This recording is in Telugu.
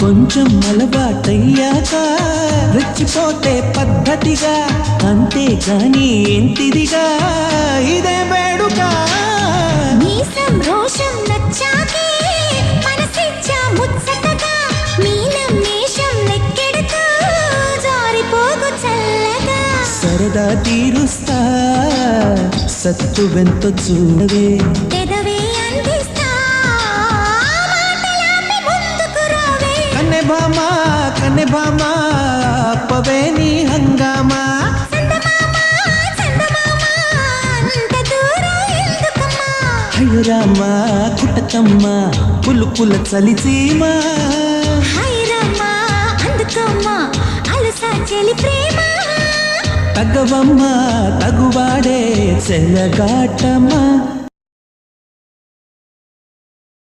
కొంచెం అలవాటయ్యాక రెచ్చిపోతే పద్ధతిగా, అంతేగాని ఏంటిదిగా ఇదే వేడుక. మీసం రోషం నచ్చాకే మనసిచ్చా ముచ్చటగా, మీనం మేషం లెక్కెడుతూ జారిపోగు చల్లగా. సరదా తీరుస్తా సత్తువెంతో చూడవే, పెదవే అందిస్తా మాటలాపి ముందుకు రావే. కన్నె భామా పవే నీ హంగామా. అంత దూరం ఎందుకమ్మా? అయ్యో రామా కుటకమ్మా పులుపుల చలిసీమా. హైరమ్మా అందుకమ్మా అలసా చెలి ప్రేమ. తగవమ్మా తగువాడే చెల్లగాటమ్మా.